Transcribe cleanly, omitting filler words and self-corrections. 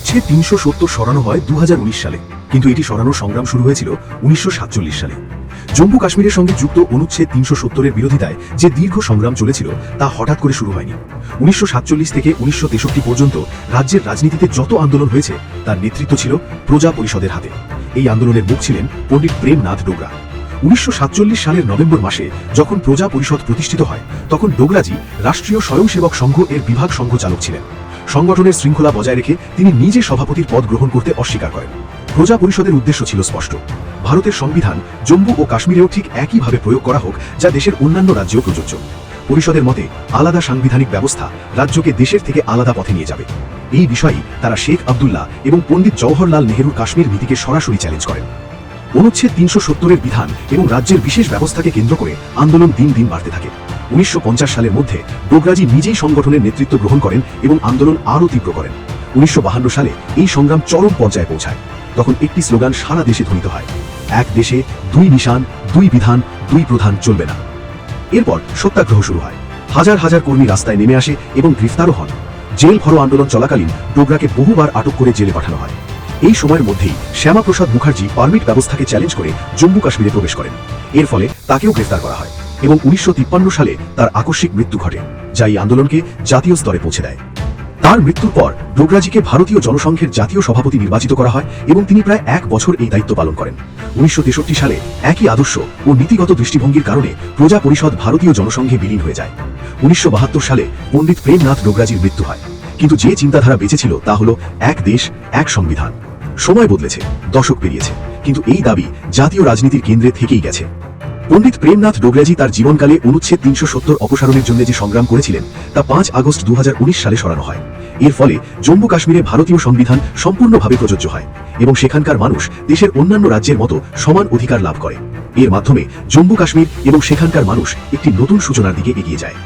অনুচ্ছেদ ৩৭০ সরানো হয় ২০১৯ সালে, কিন্তু এটি সরানোর সংগ্রাম শুরু হয়েছিল ১৯৪৭ সালে। জম্মু কাশ্মীরের সঙ্গে যুক্ত অনুচ্ছেদ ৩৭০-এর বিরোধিতায় যে দীর্ঘ সংগ্রাম চলেছিল তা হঠাৎ করে শুরু হয়নি। ১৯৪৭ থেকে ১৯৬৩ পর্যন্ত রাজ্যের রাজনীতিতে যত আন্দোলন হয়েছে তার নেতৃত্ব ছিল প্রজা পরিষদের হাতে। এই আন্দোলনের মুখ ছিলেন পণ্ডিত প্রেমনাথ ডোগরা। ১৯৪৭ সালের নভেম্বর মাসে যখন প্রজা পরিষদ প্রতিষ্ঠিত হয়, তখন ডোগরাজি রাষ্ট্রীয় স্বয়ংসেবক সংঘ এর বিভাগ সংঘ চালক ছিলেন। সংগঠনের শৃঙ্খলা বজায় রেখে তিনি নিজে সভাপতির পদ গ্রহণ করতে অস্বীকার করেন। প্রজা পরিষদের উদ্দেশ্য ছিল স্পষ্ট: ভারতের সংবিধান জম্মু ও কাশ্মীরেও ঠিক একইভাবে প্রয়োগ করা হোক যা দেশের অন্যান্য রাজ্যেও প্রযোজ্য। পরিষদের মতে আলাদা সাংবিধানিক ব্যবস্থা রাজ্যকে দেশের থেকে আলাদা পথে নিয়ে যাবে। এই বিষয়ে তারা শেখ আবদুল্লাহ এবং পণ্ডিত জওহরলাল নেহরুর কাশ্মীর নীতিকে সরাসরি চ্যালেঞ্জ করেন। অনুচ্ছেদ ৩৭০-এর বিধান এবং রাজ্যের বিশেষ ব্যবস্থাকে কেন্দ্র করে আন্দোলন দিন দিন বাড়তে থাকে। ১৯৫০ সালের মধ্যে ডোগরাজি নিজেই সংগঠনের নেতৃত্ব গ্রহণ করেন এবং আন্দোলন আরও তীব্র করেন। ১৯৫২ সালে এই সংগ্রাম চরম পর্যায়ে পৌঁছায়। তখন একটি স্লোগান সারা দেশে ধ্বনিত হয়: এক দেশে দুই নিশান, দুই বিধান, দুই প্রধান চলবে না। এরপর সত্যাগ্রহ শুরু হয়। হাজার হাজার কর্মী রাস্তায় নেমে আসে এবং গ্রেফতারও হন। জেল ভরো আন্দোলন চলাকালীন ডোগরাকে বহুবার আটক করে জেলে পাঠানো হয়। এই সময়ের মধ্যেই শ্যামাপ্রসাদ মুখার্জি পারমিট ব্যবস্থাকে চ্যালেঞ্জ করে জম্মু কাশ্মীরে প্রবেশ করেন। এর ফলে তাকেও গ্রেফতার করা হয় এবং ১৯৫৩ সালে তার আকস্মিক মৃত্যু ঘটে, যা এই আন্দোলনকে জাতীয় স্তরে পৌঁছে দেয়। তার মৃত্যুর পর ডোগরাজিকে ভারতীয় জনসংঘের জাতীয় সভাপতি নির্বাচিত করা হয় এবং তিনি প্রায় ১ বছর এই দায়িত্ব পালন করেন। ১৯৬৩ সালে একই আদর্শ ও নীতিগত দৃষ্টিভঙ্গির কারণে প্রজা পরিষদ ভারতীয় জনসংঘে বিলীন হয়ে যায়। ১৯৭২ সালে পণ্ডিত প্রেমনাথ ডোগরাজির মৃত্যু হয়, কিন্তু যে চিন্তাধারা বেঁচে ছিল তা হল এক দেশ, এক সংবিধান। সময় বদলেছে, দশক পেরিয়েছে, কিন্তু এই দাবি জাতীয় রাজনীতির কেন্দ্রে থেকেই গেছে। পণ্ডিত প্রেমনাথ ডোগরাজি তার জীবনকালে অনুচ্ছেদ ৩৭০ অপসারণের জন্য যে সংগ্রাম করেছিলেন তা ৫ আগস্ট ২০১৯ সালে সরানো হয়। এর ফলে জম্মু কাশ্মীরে ভারতীয় সংবিধান সম্পূর্ণভাবে প্রযোজ্য হয় এবং সেখানকার মানুষ দেশের অন্যান্য রাজ্যের মতো সমান অধিকার লাভ করে। এর মাধ্যমে জম্মু কাশ্মীর এবং সেখানকার মানুষ একটি নতুন সূচনার দিকে এগিয়ে যায়।